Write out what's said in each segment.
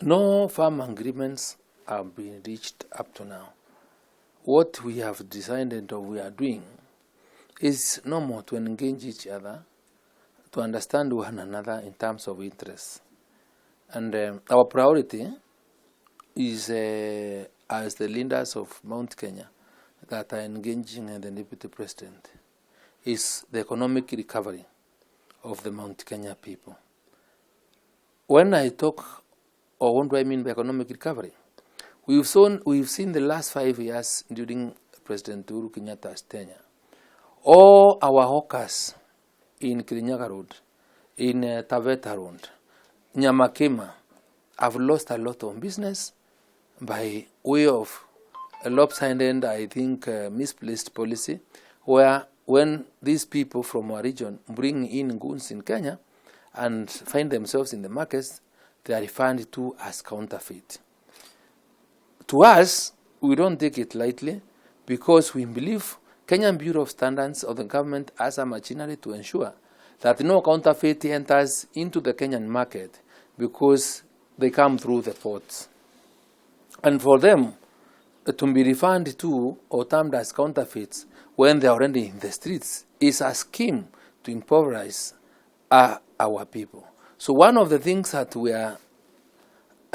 No farm agreements have been reached up to now. What we have decided or we are doing is no more to engage each other, to understand one another in terms of interests. And our priority is, as the leaders of Mt.Kenya that are engaging the Deputy President, is the economic recovery of the Mt.Kenya people. When I talk, or what do I mean by economic recovery? We've seen the last 5 years during President Uhuru Kenyatta's tenure, all our hawkers in Kirinyaga Road, in Taveta Road, Nyamakema, have lost a lot of business by way of a lopsided, I think, misplaced policy, where when these people from our region bring in goods in Kenya and find themselves in the markets, they are referred to as counterfeit. To us, we don't take it lightly because we believe Kenyan Bureau of Standards or the government as a machinery to ensure that no counterfeit enters into the Kenyan market because they come through the ports. And for them to be referred to or termed as counterfeits when they are already in the streets is a scheme to impoverish our people. So one of the things that we are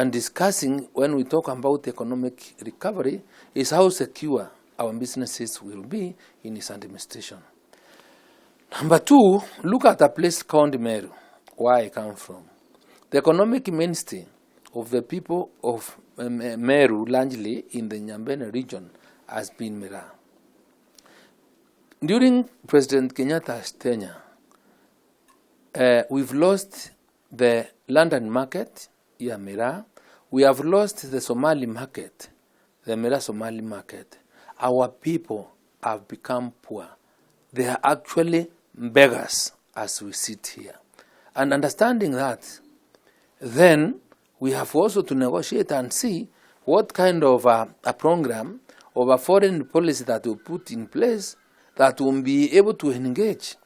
discussing when we talk about economic recovery is how secure our businesses will be in his administration. Number two, look at a place called Meru, where I come from. The economic mainstay of the people of Meru, largely in the Nyambene region, has been Miraa. During President Kenyatta's tenure, we've lost the London market, Miraa. We have lost the Somali market, the Miraa Somali market. Our people have become poor. They are actually beggars as we sit here. And understanding that, then we have also to negotiate and see what kind of a program of a foreign policy that we put in place that will be able to engage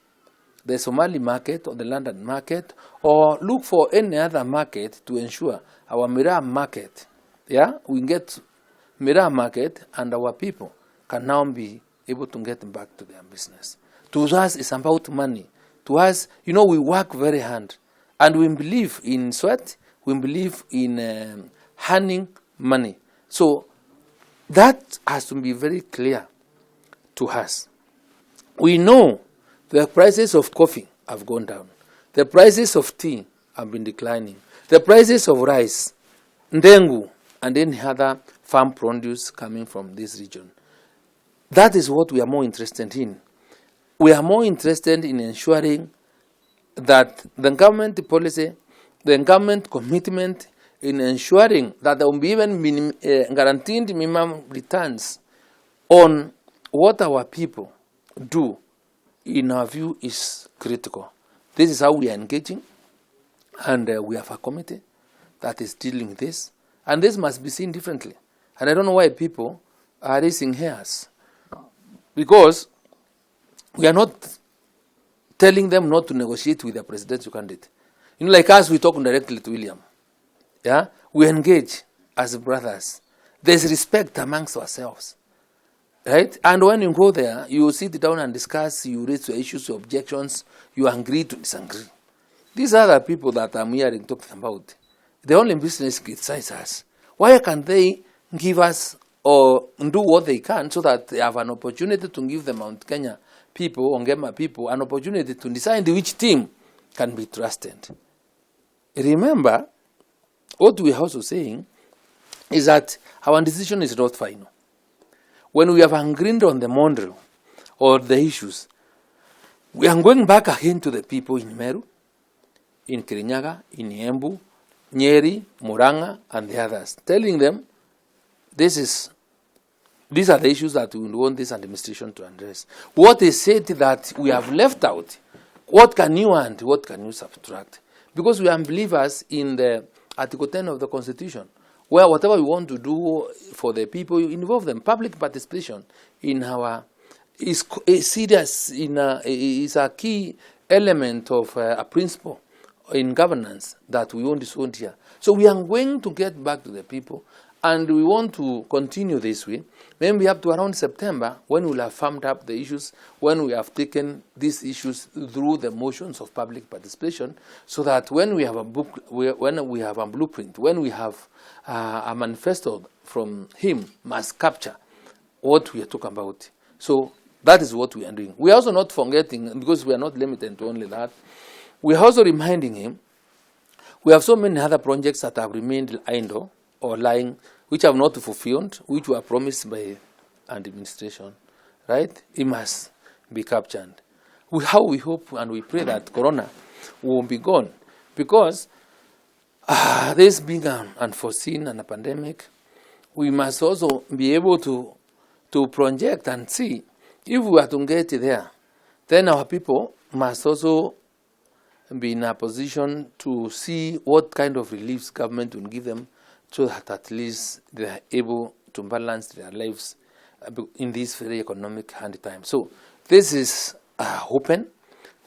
the Somali market or the London market, or look for any other market to ensure our Miraa market, we get Miraa market and our people can now be able to get back to their business. To us, it's about money. To us, we work very hard and we believe in sweat, we believe in earning money. So that has to be very clear to us. We know the prices of coffee have gone down. The prices of tea have been declining. The prices of rice, ndengu, and any other farm produce coming from this region. That is what we are more interested in. We are more interested in ensuring that the government policy, the government commitment in ensuring that there will be even guaranteed minimum returns on what our people do, in our view, is critical. This is how we are engaging, and we have a committee that is dealing with this, and this must be seen differently. And I don't know why people are raising hairs, because we are not telling them not to negotiate with the presidential candidate. Like us, we talk directly to William. We engage as brothers. There's respect amongst ourselves. Right? And when you go there, you sit down and discuss, you raise your issues, your objections, you agree to disagree. These are the people that I'm hearing talking about. The only business criticize us. Why can't they give us or do what they can so that they have an opportunity to give the Mt.Kenya people, Ongema people, an opportunity to decide which team can be trusted? Remember, what we are also saying is that our decision is not final. When we have agreed on the model or the issues, we are going back again to the people in Meru, in Kirinyaga, in Embu, Nyeri, Muranga, and the others, telling them these are the issues that we want this administration to address. What is said that we have left out, what can you add, what can you subtract? Because we are believers in the Article 10 of the Constitution, where whatever we want to do for the people, you involve them. Public participation in our is serious, is a key element of a principle in governance that we only sold here. So we are going to get back to the people, and we want to continue this way. Maybe up to around September, when we'll have firmed up the issues, when we have taken these issues through the motions of public participation, so that when we have a book, when we have a blueprint, when we have a manifesto from him, must capture what we are talking about. So that is what we are doing. We are also not forgetting, because we are not limited to only that, we are also reminding him, we have so many other projects that have remained idle or lying, which have not fulfilled, which were promised by an administration, right? It must be captured. How we hope and we pray that Corona will be gone, because this being unforeseen and a pandemic, we must also be able to project and see if we are to get there, then our people must also be in a position to see what kind of reliefs government will give them, so that at least they are able to balance their lives in this very economic hard time. So this is open.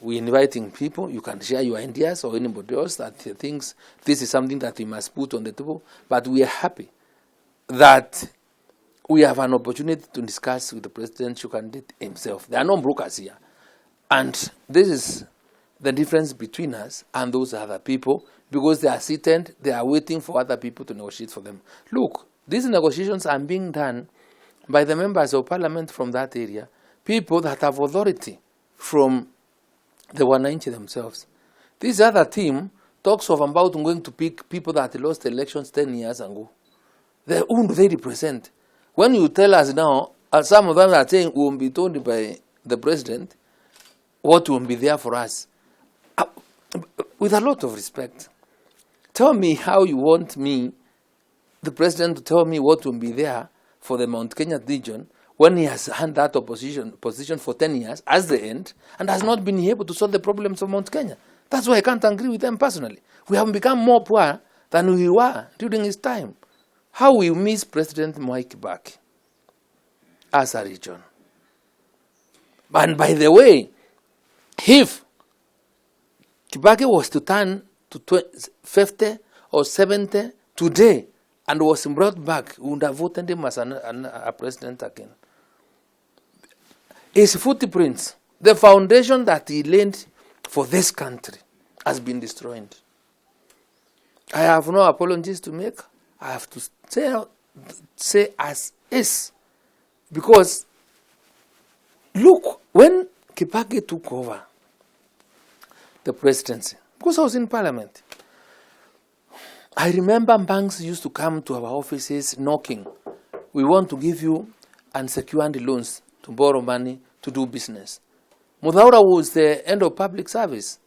We're inviting people. You can share your ideas, or anybody else that thinks this is something that we must put on the table. But we are happy that we have an opportunity to discuss with the presidential candidate himself. There are no brokers here. And this is the difference between us and those other people, because they are seated, they are waiting for other people to negotiate for them. Look, these negotiations are being done by the members of parliament from that area, people that have authority from the 190 themselves. This other team talks of about going to pick people that lost elections 10 years ago. Who do they represent? When you tell us now, some of them are saying we will be told by the president what will be there for us. With a lot of respect, tell me how you want me, the president, to tell me what will be there for the Mt.Kenya region when he has had that position for 10 years as the end and has not been able to solve the problems of Mt.Kenya. That's why I can't agree with them personally. We have become more poor than we were during his time. How we miss President Mwai Kibaki as a region. And by the way, if Kibaki was to turn to 50 or 70 today and was brought back, we would have voted him as a president again. His footprints, the foundation that he laid for this country, has been destroyed. I have no apologies to make. I have to say as is. Because, look, when Kibaki took over the presidency, because I was in parliament, I remember banks used to come to our offices knocking. We want to give you unsecured loans to borrow money to do business. Mudhaura was the end of public service.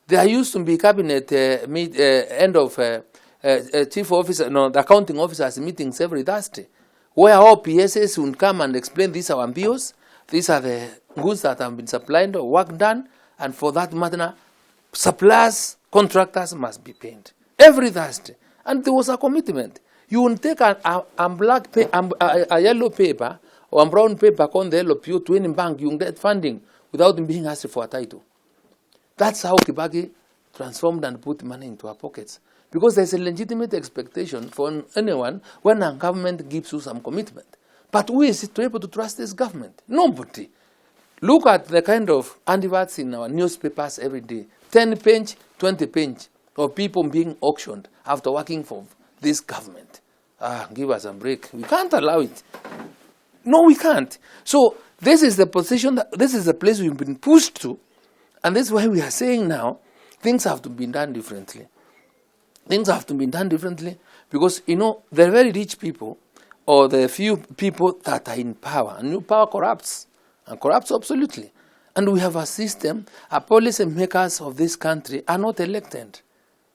There used to be cabinet end of chief officer, the accounting officers meetings every Thursday, where all PSs would come and explain these are our bills, these are the goods that have been supplied or work done, and for that matter, suppliers, contractors must be paid every Thursday. And there was a commitment. You would take a yellow paper or a brown paper on the yellow pew to any bank, you get funding without being asked for a title. That's how Kibaki transformed and put money into our pockets. Because there's a legitimate expectation for anyone when a government gives you some commitment. But who is it to able to trust this government? Nobody. Look at the kind of adverts in our newspapers every day. 10-page, 20-page of people being auctioned after working for this government. Give us a break. We can't allow it. No, we can't. So this is the position, this is the place we've been pushed to. And that's why we are saying now, things have to be done differently. Things have to be done differently because, the very rich people or the few people that are in power, and new power corrupts, and corrupts absolutely. And we have a system, our policy makers of this country are not elected.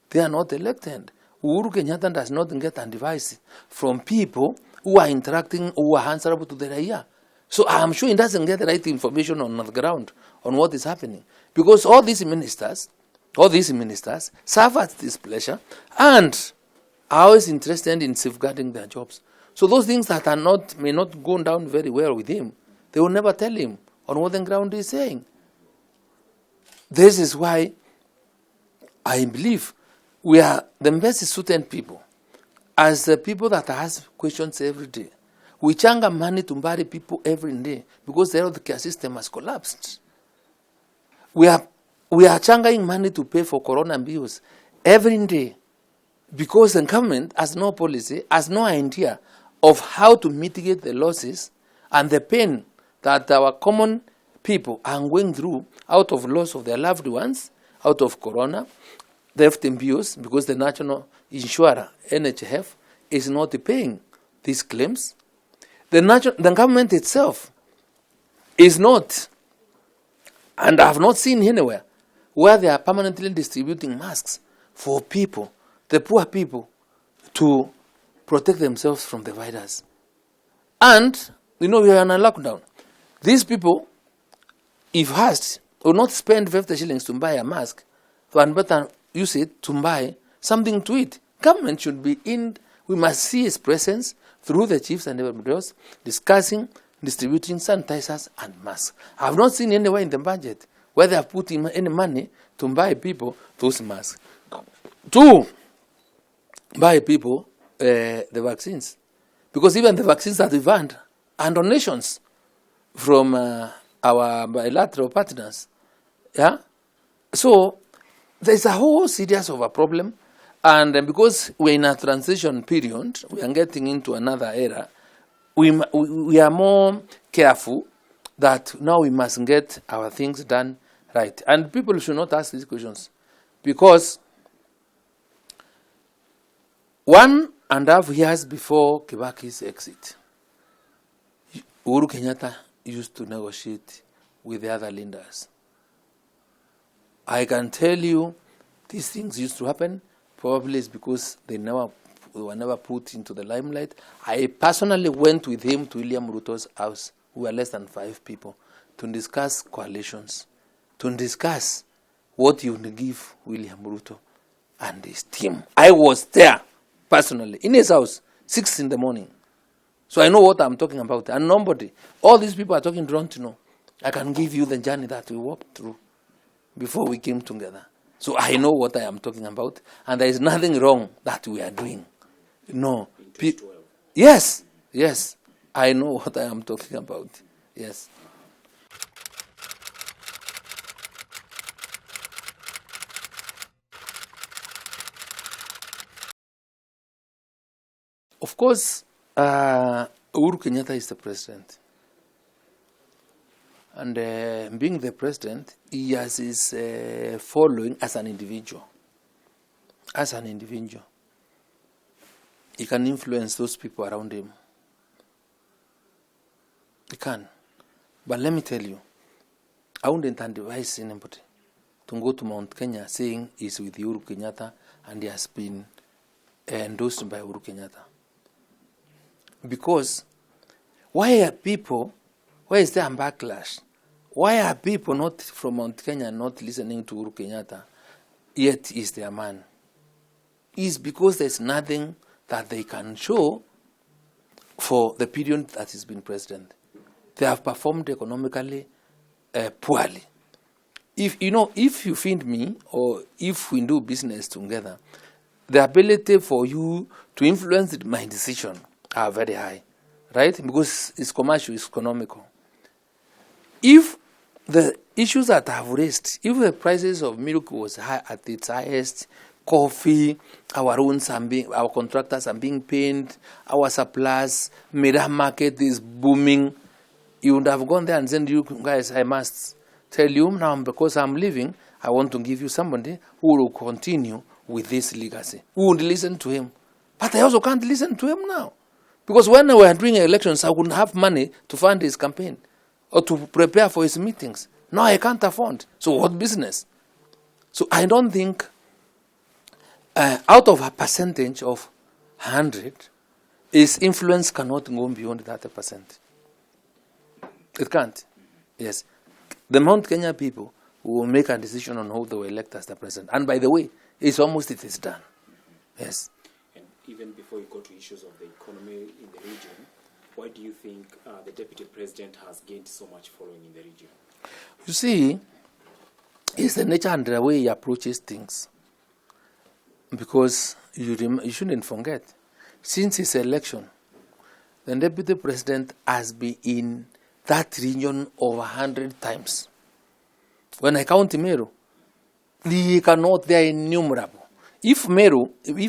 They are not elected. Uhuru Kenyatta does not get advice from people who are interacting, who are answerable to the Raia. So I'm sure he doesn't get the right information on the ground on what is happening. Because all these ministers serve at this pleasure and are always interested in safeguarding their jobs. So those things that may not go down very well with him, they will never tell him on what the ground is saying. This is why I believe we are the best suited people as the people that ask questions every day. We changa money to bury people every day because the healthcare system has collapsed. We are changang money to pay for corona bills every day because the government has no policy, has no idea of how to mitigate the losses and the pain that our common people are going through out of loss of their loved ones, out of corona, theft in bills, because the national insurer, NHF, is not paying these claims. The government itself is not, and I have not seen anywhere, where they are permanently distributing masks for people, the poor people, to protect themselves from the virus. And, we are on a lockdown. These people, if asked, will not spend 50 shillings to buy a mask, and better use it to buy something to eat. Government should be in, we must see his presence through the chiefs and everybody else, discussing, distributing sanitizers and masks. I have not seen anywhere in the budget where they have put in any money to buy people those masks. To buy people the vaccines. Because even the vaccines that we've had are donations from our bilateral partners. Yeah? So, there's a whole series of a problem. And because we're in a transition period, we are getting into another era, we are more careful that now we must get our things done right. And people should not ask these questions. Because 1.5 years before Kibaki's exit, Uhuru Kenyatta used to negotiate with the other leaders. I can tell you these things used to happen. Probably it's because they were never put into the limelight. I personally went with him to William Ruto's house. We were less than 5 people to discuss coalitions, to discuss what you would give William Ruto and his team. I was there personally in his house, 6 in the morning. So I know what I'm talking about. And nobody, all these people are talking don't to know. I can give you the journey that we walked through before we came together. So I know what I am talking about, and there is nothing wrong that we are doing. No. Yes, I know what I am talking about. Yes. Of course, Uhuru Kenyatta is the president. And being the president, he has his following as an individual. As an individual. He can influence those people around him. He can. But let me tell you, I wouldn't advise anybody to go to Mt.Kenya saying he's with Uhuru Kenyatta and he has been endorsed by Uhuru Kenyatta. Because why is there a backlash? Why are people not from Mt.Kenya not listening to Uhuru Kenyatta, yet he's their man? It's because there's nothing that they can show for the period that he's been president. They have performed economically poorly. If you feed me or if we do business together, the ability for you to influence my decision are very high, right? Because it's commercial, it's economical. If the issues that I have raised, if the prices of milk was high at its highest, coffee, our contractors are being paid, our supplies, Meru market is booming, you would have gone there and said, you guys, I must tell you now, because I'm leaving, I want to give you somebody who will continue with this legacy, who would listen to him. But I also can't listen to him now. Because when we were doing elections, I wouldn't have money to fund his campaign or to prepare for his meetings. Now I can't afford. So what business? So I don't think out of a percentage of 100, his influence cannot go beyond that percent. It can't. Yes. The Mt.Kenya people will make a decision on who they will elect as the president. And by the way, it is done. Yes. And even before you go to issues of the economy in the region, why do you think the deputy president has gained so much following in the region? You see, it's the nature and the way he approaches things. because you shouldn't forget, since his election, the deputy president has been in that region over 100 times. When I count Meru, they are innumerable. If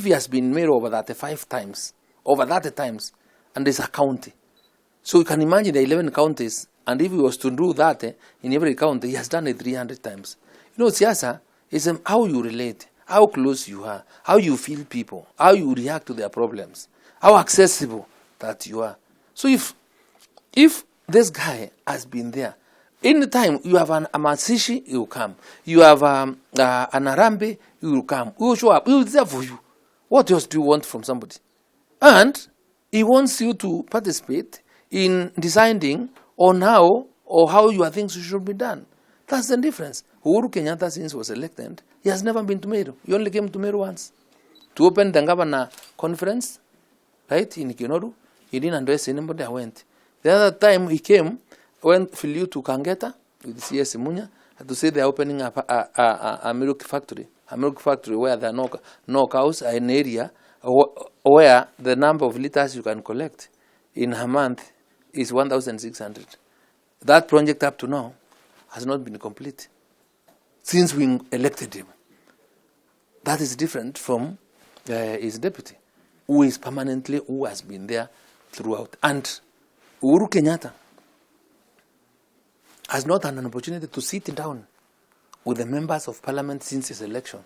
he has been Meru over 35 times, and there's a county. So you can imagine the 11 counties, and if he was to do that in every county, he has done it 300 times. Siasa is how you relate, how close you are, how you feel people, how you react to their problems, how accessible that you are. So if this guy has been there, any time you have an Amasishi, he will come. You have an Arambe, he will come. He will show up. He will be there for you. What else do you want from somebody? And he wants you to participate in deciding on how your things should be done. That's the difference. Uhuru Kenyatta, since he was elected, he has never been to Meru. He only came to Meru once to open the governor conference, right, in Kinoru. He didn't address anybody. I went. The other time he came, flew to Kangeta with CS Munya to say they're opening a milk factory. A milk factory where there are no cows, an area where the number of liters you can collect in a month is 1,600. That project up to now has not been complete since we elected him. That is different from his deputy, who has been there throughout. And Uhuru Kenyatta has not had an opportunity to sit down with the members of parliament since his election.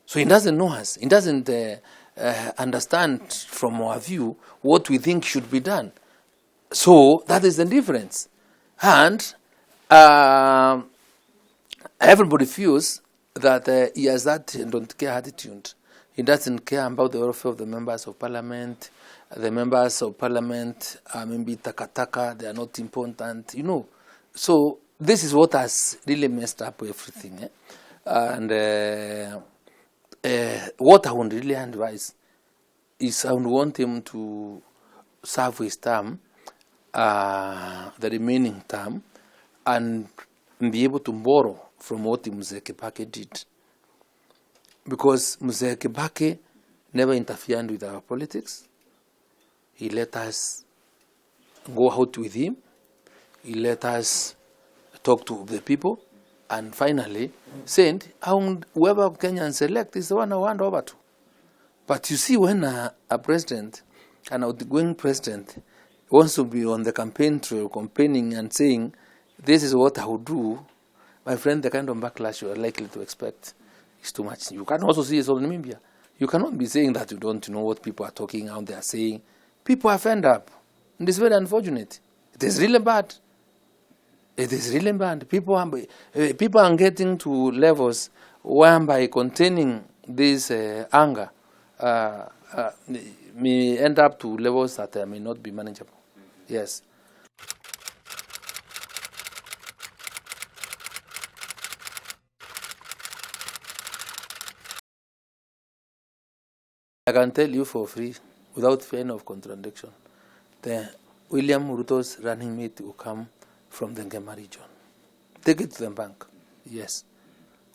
So he doesn't know us. He doesn't understand from our view what we think should be done. So that is the difference. And everybody feels that he has that don't care attitude. He doesn't care about the welfare of the members of parliament. The members of parliament are maybe takataka, they are not important, So this is what has really messed up everything. And what I would really advise is I would want him to serve his term, the remaining term, and be able to borrow from what Mzee Kibaki did. Because Mzee Kibaki never interfered with our politics. He let us go out with him. He let us talk to the people. And finally, said, whoever Kenyans select is the one I want over to. But you see, when a president, an outgoing president, wants to be on the campaign trail, campaigning and saying, this is what I would do, my friend, the kind of backlash you are likely to expect is too much. You can also see it on Namibia. You cannot be saying that you don't know what people are talking, how they are saying. People are fed up. And it's very unfortunate. It is really bad. It is really bad. People are getting to levels where by containing this anger may end up to levels that may not be manageable. Yes. I can tell you for free, without fear of contradiction, the William Ruto's running mate will come from the Ngema region. Take it to the bank. Yes.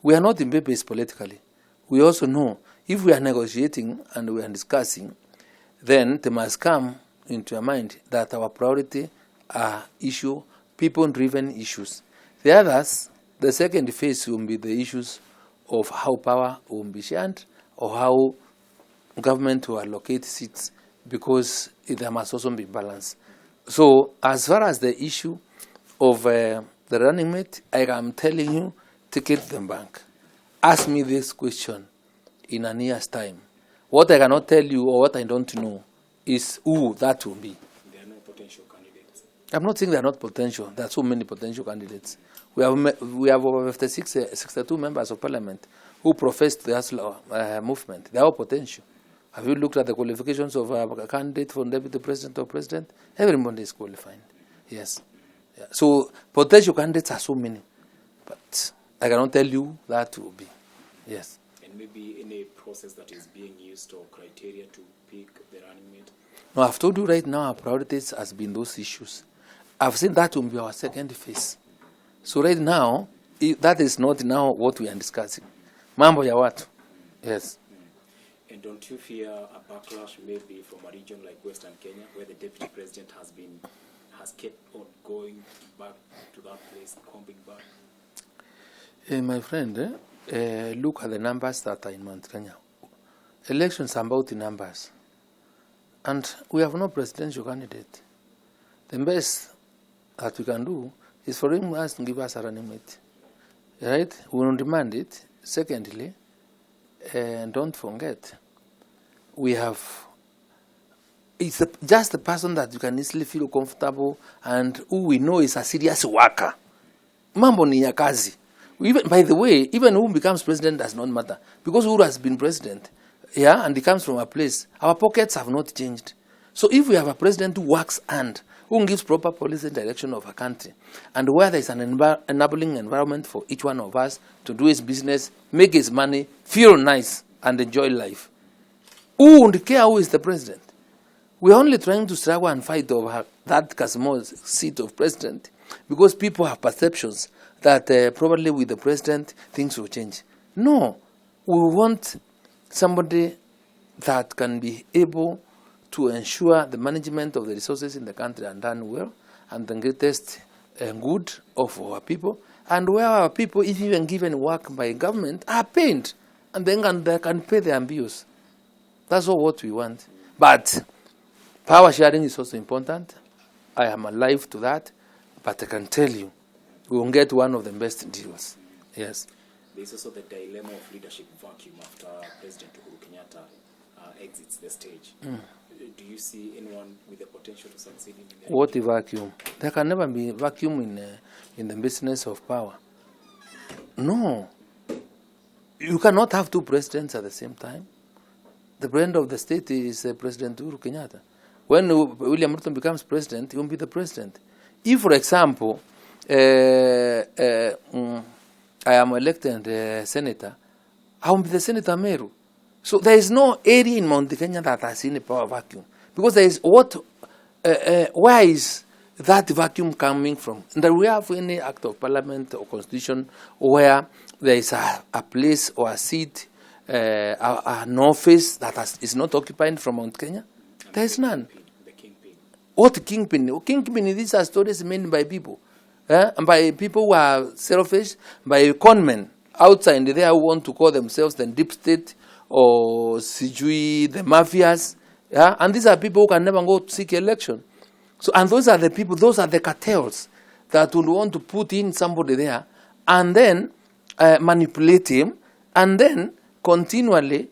We are not in papers politically. We also know if we are negotiating and we are discussing, then they must come into your mind that our priority are people-driven issues. The others, the second phase will be the issues of how power will be shared or how government will allocate seats, because there must also be balance. So as far as the issue of the running mate, I am telling you, take it to the bank. Ask me this question in a year's time. What I cannot tell you or what I don't know is who that will be. There are no potential candidates. I'm not saying there are not potential. There are so many potential candidates. We have over 62 members of parliament who profess the Hustler movement. They are all potential. Have you looked at the qualifications of a candidate for deputy president or president? Everybody is qualified. Yes. Yeah. So potential candidates are so many. But I cannot tell you that will be. Yes. And maybe any process that is being used or criteria to pick the running mate? No, I've told you right now our priorities has been those issues. I've said that will be our second phase. So right now, that is not now what we are discussing. Mambo ya watu. Yes. And don't you fear a backlash maybe from a region like Western Kenya, where the deputy president has kept on going back to that place, coming back? My friend, look at the numbers that are in Mt.Kenya. Elections are about the numbers. And we have no presidential candidate. The best that we can do is for him to give us a running mate. Right? We will demand it. Secondly, and don't forget, we have, just the person that you can easily feel comfortable and who we know is a serious worker. Mambo ni ya kazi. Even, by the way, even who becomes president does not matter. Because Uhuru has been president, yeah, and he comes from a place, our pockets have not changed. So if we have a president who works and who gives proper policy and direction of a country, and where there is an enabling environment for each one of us to do his business, make his money, feel nice, and enjoy life, who won't care who is the president? We're only trying to struggle and fight over that small seat of president because people have perceptions that probably with the president things will change. No, we want somebody that can be able to ensure the management of the resources in the country are done well and the greatest good of our people, and where our people, if even given work by government, are paid and then they can pay their bills. That's all what we want. But power sharing is also important. I am alive to that, but I can tell you, we will get one of the best deals. Yes. There is also the dilemma of leadership vacuum after President Uhuru Kenyatta exits the stage. Do you see anyone with the potential to succeed in the What a vacuum? There can never be vacuum in the business of power. No. You cannot have two presidents at the same time. The president of the state is President Uhuru Kenyatta. When William Ruto becomes president, he will be the president. If, for example, I am elected senator, I will be the senator Meru. So there is no area in Mt.Kenya that has seen a power vacuum. Because there is where is that vacuum coming from? And do we have any act of parliament or constitution where there is a place or a seat, an office that is not occupied from Mt.Kenya? There is none. The kingpin. What kingpin? Kingpin, these are stories made by people. And by people who are selfish, by conmen outside there who want to call themselves the deep state or Sijui, the mafias. Yeah? And these are people who can never go to seek election. So, and those are the people, those are the cartels that would want to put in somebody there and then manipulate him and then continually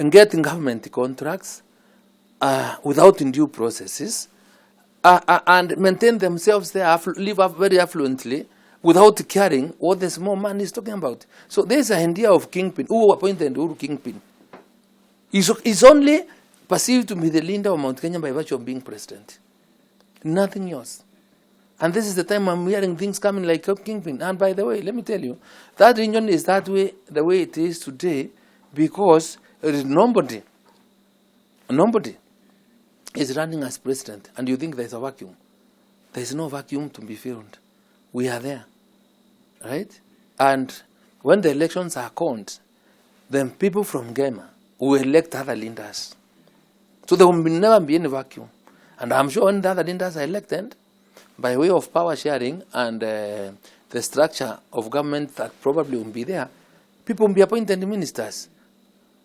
getting government contracts without due processes and maintain themselves there, live very affluently without caring what the small man is talking about. So there's an idea of kingpin. Who appointed Uhuru kingpin? He's only perceived to be the leader of Mt.Kenya by virtue of being president. Nothing else. And this is the time I'm hearing things coming like kingpin. And by the way, let me tell you, that region is that way, the way it is today, because there is nobody is running as president, and you think there's a vacuum. There's no vacuum to be filled. We are there, right? And when the elections are called, then people from Gema will elect other leaders. So there will never be any vacuum. And I'm sure when the other leaders are elected, by way of power sharing and the structure of government that probably will be there, people will be appointed ministers.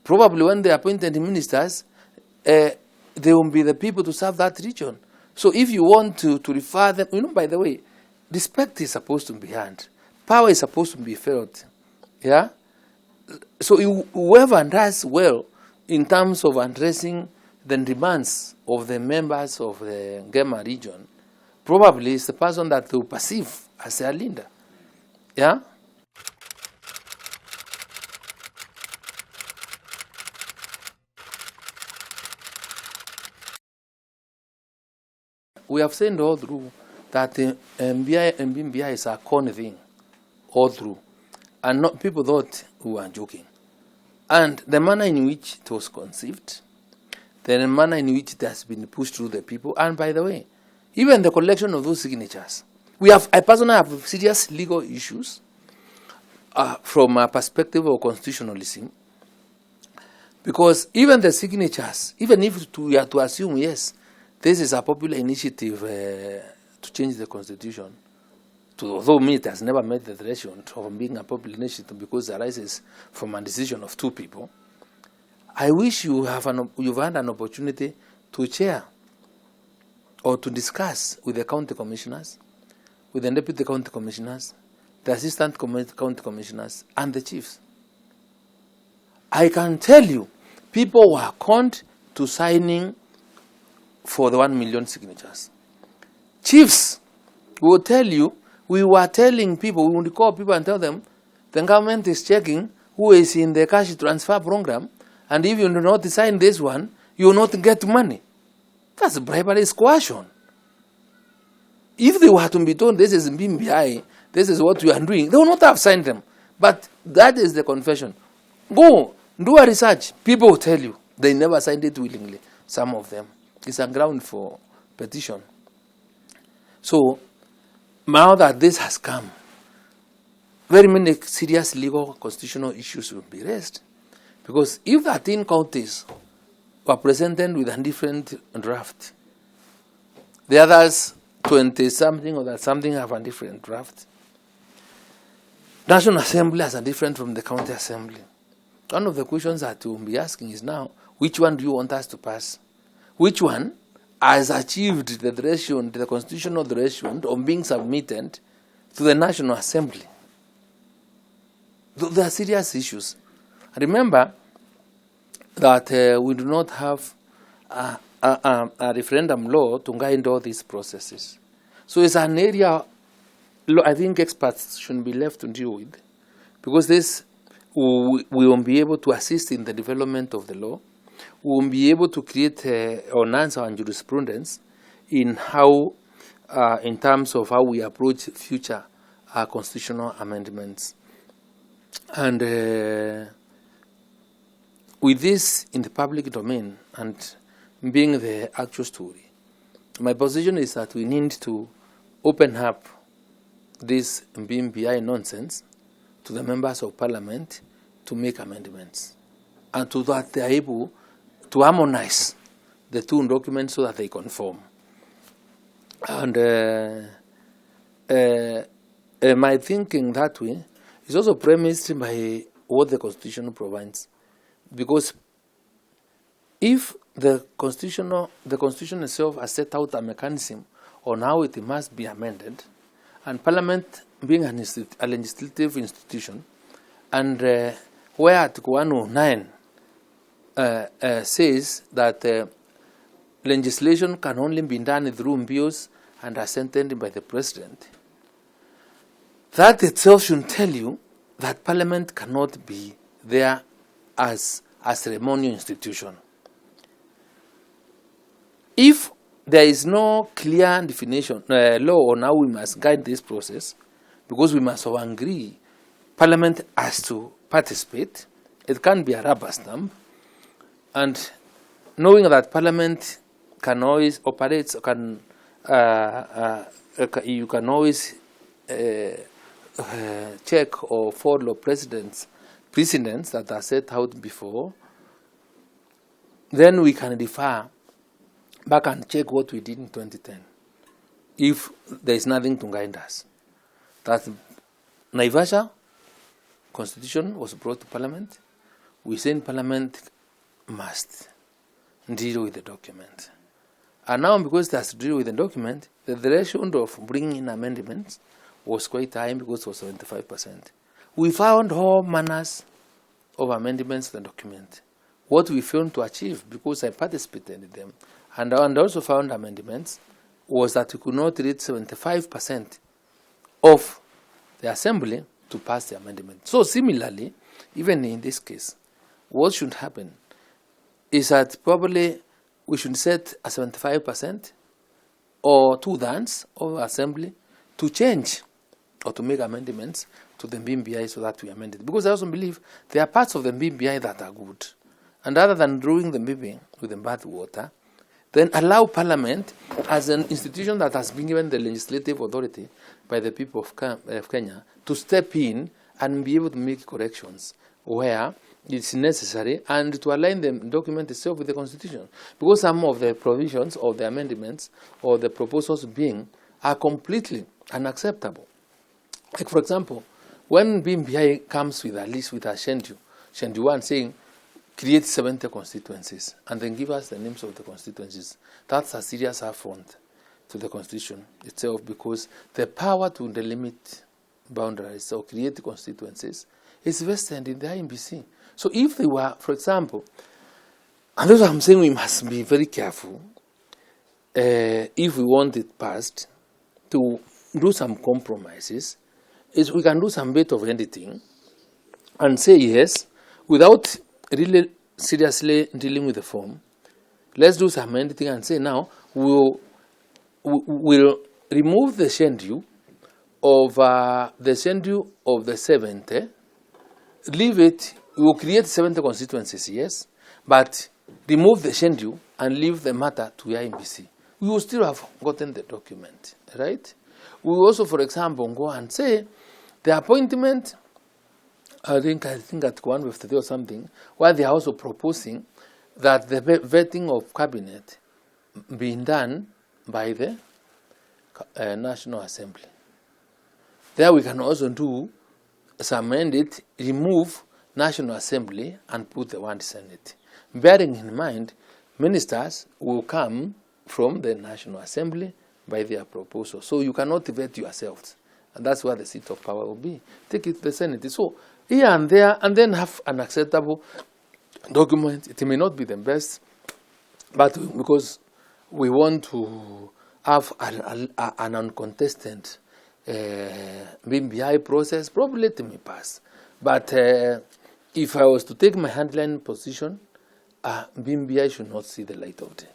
Probably when they are appointed ministers, they will be the people to serve that region. So if you want to refer them, by the way, respect is supposed to be earned. Power is supposed to be felt. Yeah? So whoever does well in terms of addressing the demands of the members of the Gema region, probably is the person that they will perceive as their leader. Yeah? We have said all through that MBI is a corny thing, all through. And not, people thought we were joking. And the manner in which it was conceived, the manner in which it has been pushed through the people, and by the way, even the collection of those signatures. I personally have serious legal issues from a perspective of constitutionalism, because even the signatures, even if we are to assume, yes, this is a popular initiative to change the constitution, although it has never met the threshold of being a popular initiative because it arises from a decision of two people, I wish you've had an opportunity to chair or to discuss with the county commissioners, with the deputy county commissioners, the assistant county commissioners, and the chiefs. I can tell you, people were conned to signing for the 1 million signatures. Chiefs will tell you, we were telling people, we would call people and tell them, the government is checking who is in the cash transfer program, and if you do not sign this one, you will not get money. That's bribery, is coercion. If they were to be told this is BMBI, this is what you are doing, they will not have signed them. But that is the confession. Go, do a research. People will tell you they never signed it willingly. Some of them. It's a ground for petition. So, now that this has come, very many serious legal constitutional issues will be raised. Because if 13 counties were presented with a different draft, the others 20-something or that something have a different draft, National Assembly has a different from the county assembly. One of the questions that we'll be asking is now, which one do you want us to pass? Which one has achieved the threshold, the constitutional threshold of being submitted to the National Assembly? There are serious issues. Remember that we do not have a referendum law to guide all these processes. So it's an area I think experts shouldn't be left to deal with, because this we won't be able to assist in the development of the law. We won't be able to create or answer on jurisprudence in how, in terms of how we approach future constitutional amendments. And with this in the public domain and being the actual story, my position is that we need to open up this BMBI nonsense to the members of parliament to make amendments, and to that they are able to harmonize the two documents so that they conform. And my thinking that way is also premised by what the Constitution provides. Because if the Constitution itself has set out a mechanism on how it must be amended, and Parliament being a legislative institution, and where Article 109 says that legislation can only be done through bills and assented by the President, that itself should tell you that Parliament cannot be there as a ceremonial institution. If there is no clear definition, law on how we must guide this process, because we must all agree Parliament has to participate, it can't be a rubber stamp, and knowing that Parliament can always operate, you can always check or follow precedents that are set out before, then we can defer back and check what we did in 2010 if there is nothing to guide us. That Naivasha Constitution was brought to Parliament. We said Parliament must deal with the document. And now, because it has to deal with the document, the threshold of bringing in amendments was quite high because it was 75%. We found all manners of amendments to the document. What we failed to achieve, because I participated in them, and also found amendments, was that we could not reach 75% of the Assembly to pass the amendment. So similarly, even in this case, what should happen is that probably we should set a 75% or 2/3 of Assembly to change or to make amendments to the BMBI so that we amend it. Because I also believe there are parts of the BMBI that are good. And rather than throwing the baby with the bath water, then allow Parliament as an institution that has been given the legislative authority by the people of Kenya to step in and be able to make corrections where it's necessary, and to align the document itself with the Constitution. Because some of the provisions of the amendments or the proposals being are completely unacceptable. Like, for example, when BMPI comes with a list with a schedule 1 saying, create 70 constituencies, and then give us the names of the constituencies, that's a serious affront to the Constitution itself, because the power to delimit boundaries or create constituencies is vested in the IMBC. So if they were, for example, and that's what I'm saying, we must be very careful if we want it passed to do some compromises, is we can do some bit of editing and say yes, without really seriously dealing with the form. Let's do some editing and say now we'll remove the schedule of the 70, leave it. We will create 70 constituencies, yes, but remove the schedule and leave the matter to the IMBC. We will still have gotten the document, right? We will also, for example, go and say the appointment, I think at 153 or something, where they are also proposing that the vetting of cabinet being done by the National Assembly. There we can also do some mandate, remove National Assembly and put the one Senate. Bearing in mind, ministers will come from the National Assembly by their proposal. So you cannot vet yourselves. And that's where the seat of power will be. Take it to the Senate. So here and there, and then have an acceptable document. It may not be the best, but because we want to have an uncontested BMBI process, probably let me pass. But if I was to take my handline position, BMBI should not see the light of day.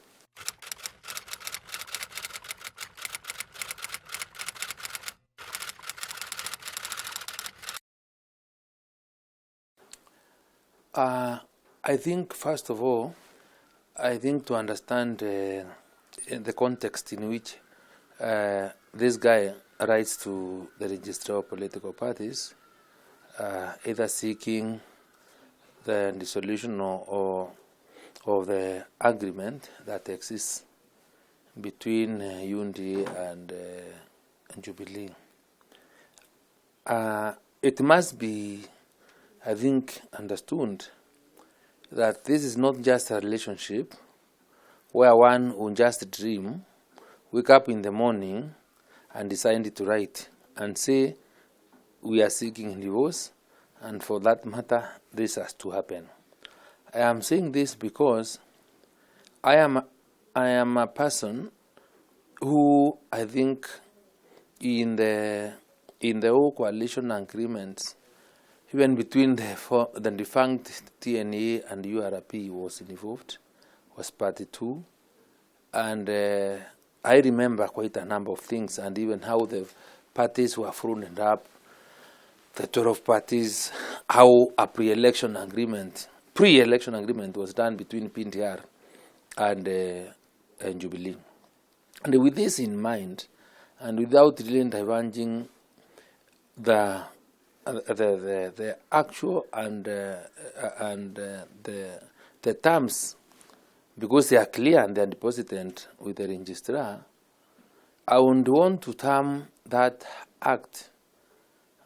I think, first of all, to understand the context in which this guy writes to the registrar of political parties, either seeking the dissolution or the agreement that exists between UND and Jubilee. It must be, I think, understood that this is not just a relationship where one will just dream, wake up in the morning and decide to write and say, we are seeking divorce, and for that matter, this has to happen. I am saying this because I am a person who, I think, in the whole coalition agreements, even between the defunct TNA and URP was involved, was party 2. And I remember quite a number of things, and even how the parties were frowned up, the 12 parties, how a pre-election agreement was done between PNTR and Jubilee. And with this in mind, and without really diverging the actual and the terms, because they are clear and they are deposited with the registrar, I would want to term that act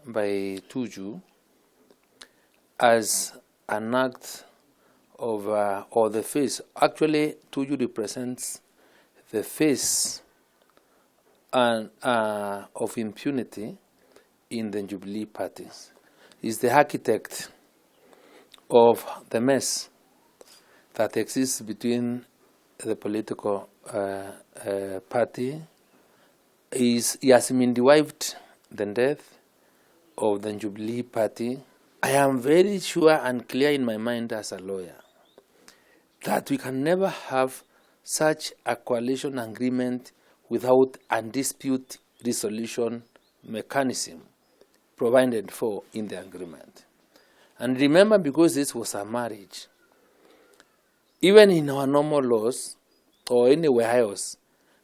by Tuju as an act of, or the face. Actually, Tuju represents the face of impunity in the Jubilee parties. Is the architect of the mess that exists between the political party. He has been derived the death of the Jubilee party. I am very sure and clear in my mind as a lawyer that we can never have such a coalition agreement without a dispute resolution mechanism provided for in the agreement. And remember, because this was a marriage, even in our normal laws or anywhere else,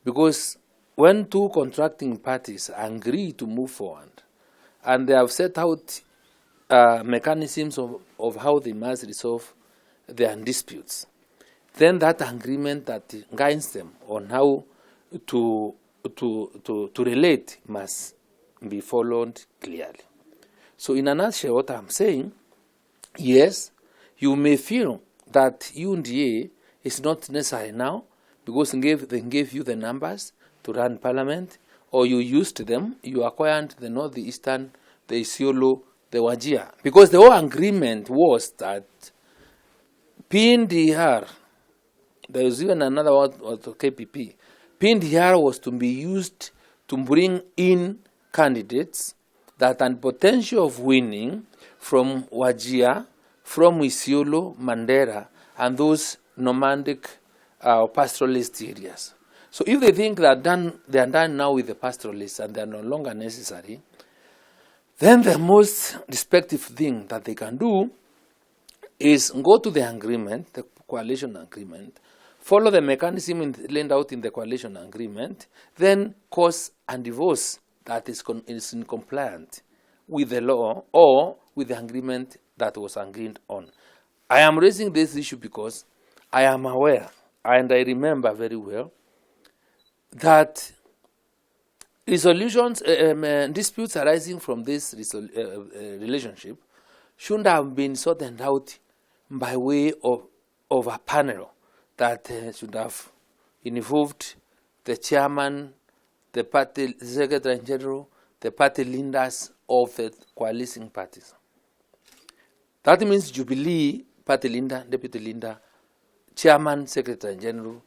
because when two contracting parties agree to move forward and they have set out mechanisms of how they must resolve their disputes. Then that agreement that guides them on how to relate must be followed clearly. So in a nutshell, what I'm saying, yes, you may feel that UNDA is not necessary now because they gave you the numbers to run parliament, or you used them, you acquired the northeastern, the Isiolo, the Wajir. Because the whole agreement was that PNDR, there was even another word, KPP. PNDR was to be used to bring in candidates that had potential of winning from Wajir, from Isiolo, Mandera, and those nomadic pastoralist areas. So if they think that they are done now with the pastoralists and they are no longer necessary, then the most respective thing that they can do is go to the agreement, the coalition agreement, follow the mechanism laid out in the coalition agreement, then cause a divorce that is in compliant with the law or with the agreement that was agreed on. I am raising this issue because I am aware, and I remember very well, that resolutions, disputes arising from this relationship shouldn't have been sorted out by way of a panel that should have involved the chairman, the party secretary general, the party leaders of the coalition parties. That means Jubilee, party leader, deputy leader, chairman, secretary general,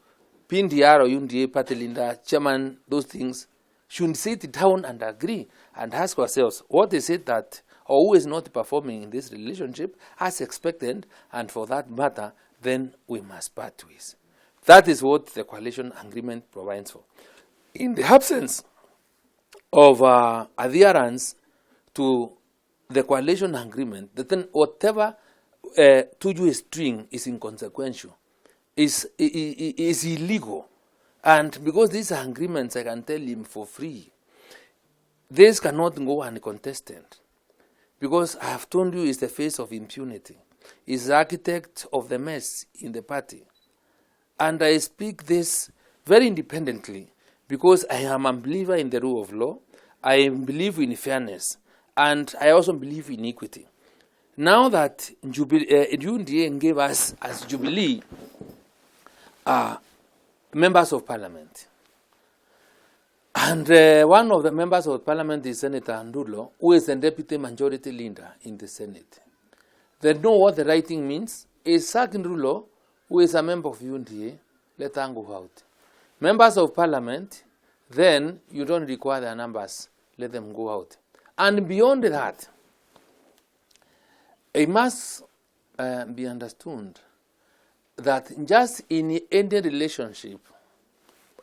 PNDR or UNDA, party leader, chairman, those things should sit down and agree and ask ourselves, what is it that, or who is not performing in this relationship as expected, and for that matter, then we must part ways. That is what the coalition agreement provides for. In the absence of adherence to the coalition agreement, then whatever two-way string is inconsequential, is illegal. And because these are agreements, I can tell him for free, this cannot go uncontested. Because I have told you it's the face of impunity. It's the architect of the mess in the party. And I speak this very independently because I am a believer in the rule of law. I believe in fairness. And I also believe in equity. Now that UNDA gave us as Jubilee members of parliament, and one of the members of parliament is Senator Ndulo, who is the deputy majority leader in the Senate. They know what the writing means. Is Sak Ndulo, who is a member of UNDA, let them go out. Members of parliament, then you don't require their numbers, let them go out. And beyond that, it must be understood that just in any relationship,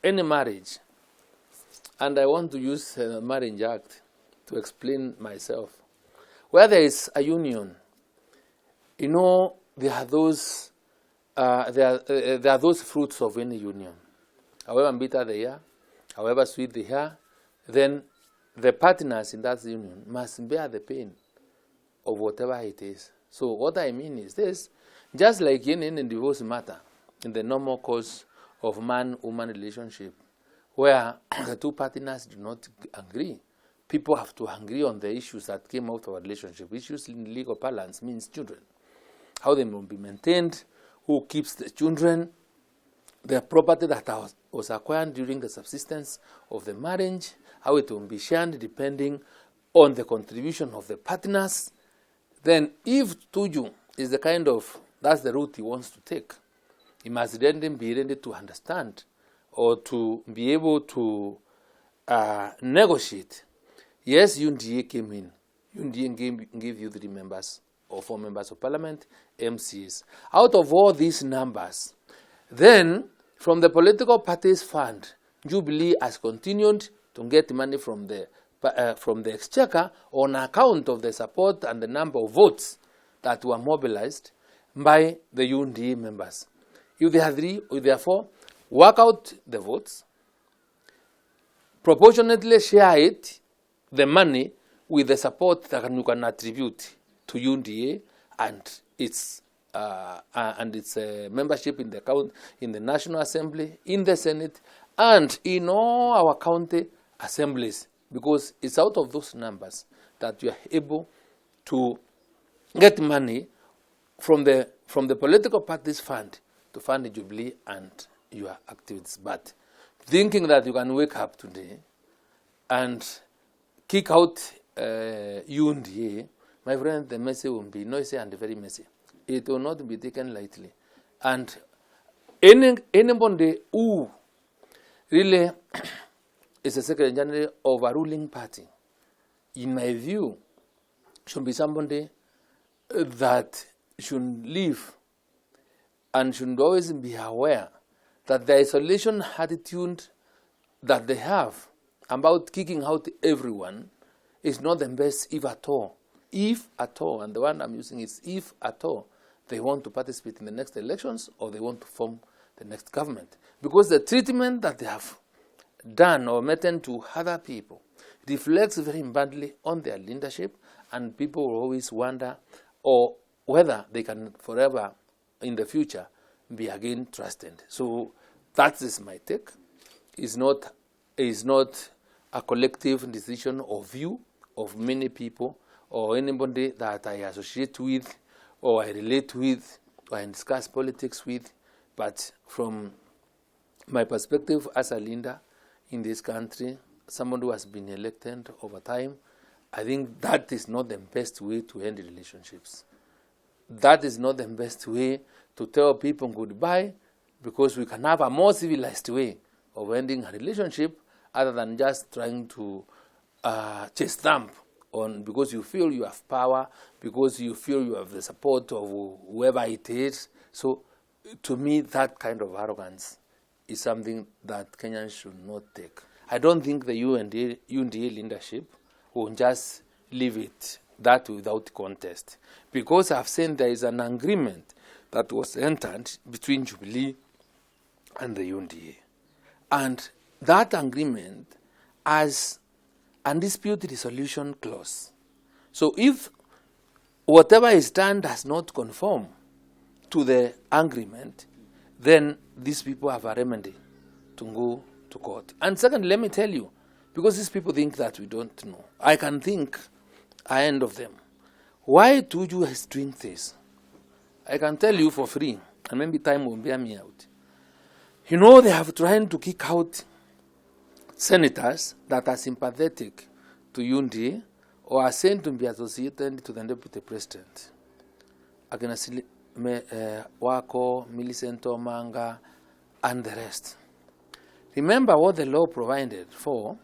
any marriage, and I want to use the Marriage Act to explain myself, where there is a union, you know, there are those fruits of any union. However bitter they are, however sweet they are, then the partners in that union must bear the pain of whatever it is. So what I mean is this: just like in any divorce matter, in the normal course of man-woman relationship, where the two partners do not agree, people have to agree on the issues that came out of a relationship. Issues in legal parlance means children, how they will be maintained, who keeps the children, the property that was acquired during the subsistence of the marriage, how it will be shared depending on the contribution of the partners. Then if Tuju is the kind of, that's the route he wants to take, he must then be ready to understand or to be able to negotiate. Yes, UNDA came in. UNDA gave you 3 members or 4 members of parliament, MCs. Out of all these numbers, then from the political parties fund, Jubilee has continued to get money from the exchequer on account of the support and the number of votes that were mobilized by the UNDA members. If there are 3 or there are 4, work out the votes, proportionately share it, the money, with the support that you can attribute to UNDA and its membership in the National Assembly, in the Senate, and in all our county assemblies, because it's out of those numbers that you are able to get money from the political parties fund to fund the Jubilee and your activities. But thinking that you can wake up today and kick out UNDA, my friend, the message will be noisy and very messy. It will not be taken lightly. And anybody who really is a Secretary General of a ruling party, in my view, should be somebody that should live and should always be aware that the isolation attitude that they have about kicking out everyone is not the best, if at all. If at all, and the one I'm using is if at all, they want to participate in the next elections or they want to form the next government. Because the treatment that they have done or meted to other people reflects very badly on their leadership, and people will always wonder or whether they can forever in the future be again trusted. So that is my take. It's not a collective decision or view of many people or anybody that I associate with or I relate with or I discuss politics with, but from my perspective as a leader in this country, someone who has been elected over time, I think that is not the best way to end relationships. That is not the best way to tell people goodbye, because we can have a more civilized way of ending a relationship other than just trying to chase thump on because you feel you have power, because you feel you have the support of whoever it is. So to me, that kind of arrogance is something that Kenyans should not take. I don't think the UNDA leadership will just leave it that without contest, because I've seen there is an agreement that was entered between Jubilee and the UNDA. And that agreement has a dispute resolution clause. So if whatever is done does not conform to the agreement, then these people have a remedy to go to court. And second, let me tell you, because these people think that we don't know, I can think ahead of them. Why Tuju is doing this? I can tell you for free, and maybe time will bear me out. You know, they have tried to kick out senators that are sympathetic to UNDA or are said to be associated to the deputy president. Agenasili Wako, Millicent Omanga, and the rest. Remember what the law provided for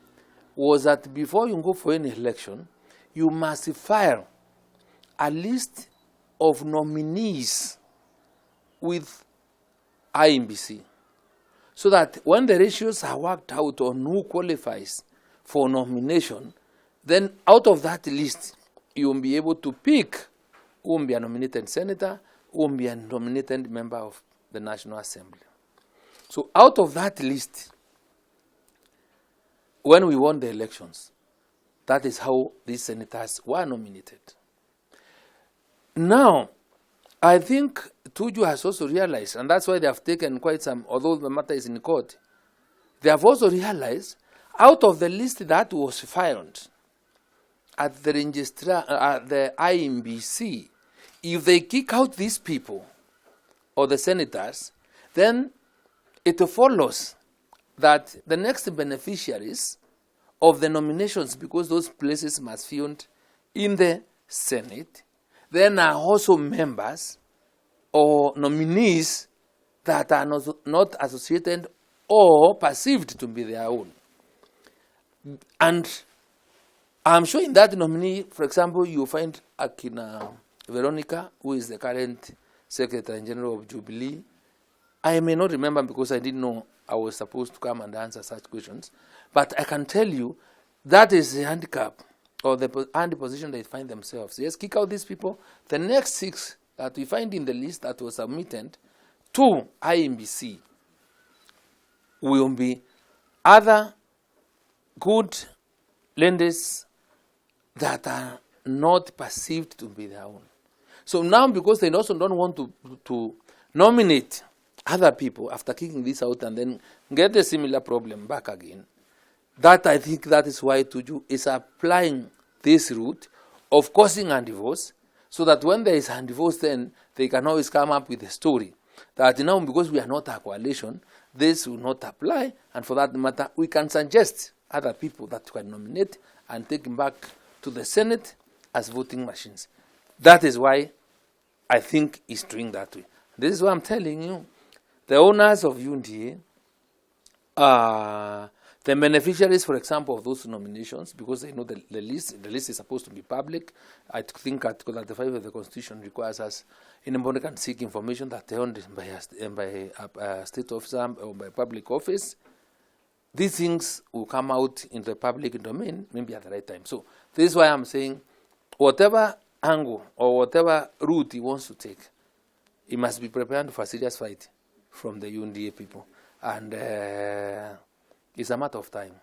was that before you go for any election, you must file a list of nominees with IMBC, so that when the ratios are worked out on who qualifies for nomination, then out of that list, you will be able to pick who will be a nominated senator, who will be a nominated member of the National Assembly. So out of that list, when we won the elections, that is how these senators were nominated. Now, I think Tuju has also realized, and that's why they have taken quite some, although the matter is in court, they have also realized out of the list that was filed at the registrar, at the IMBC, if they kick out these people or the senators, then it follows that the next beneficiaries of the nominations, because those places must be found in the Senate, then are also members or nominees that are not associated or perceived to be their own. And I'm sure in that nominee, for example, you find Akina Veronica, who is the current Secretary General of Jubilee. I may not remember because I didn't know I was supposed to come and answer such questions. But I can tell you that is the handicap or the handy position they find themselves. Yes, kick out these people. The next 6 that we find in the list that was submitted to IMBC will be other good lenders that are not perceived to be their own. So now, because they also don't want to nominate other people after kicking this out and then get a similar problem back again, that I think that is why Tuju is applying this route of causing a divorce, so that when there is a divorce, then they can always come up with a story that now, because we are not a coalition, this will not apply, and for that matter, we can suggest other people that we can nominate and take them back to the Senate as voting machines. That is why I think he's doing that way. This is what I'm telling you. The owners of UNDA are the beneficiaries, for example, of those nominations, because they know the list. The list is supposed to be public. I think Article 35 of the Constitution requires us, anybody can seek information that they owned by a state officer or by public office. These things will come out in the public domain, maybe at the right time. So this is why I'm saying, whatever angle or whatever route he wants to take, he must be prepared for a serious fight from the UNDA people. And it's a matter of time.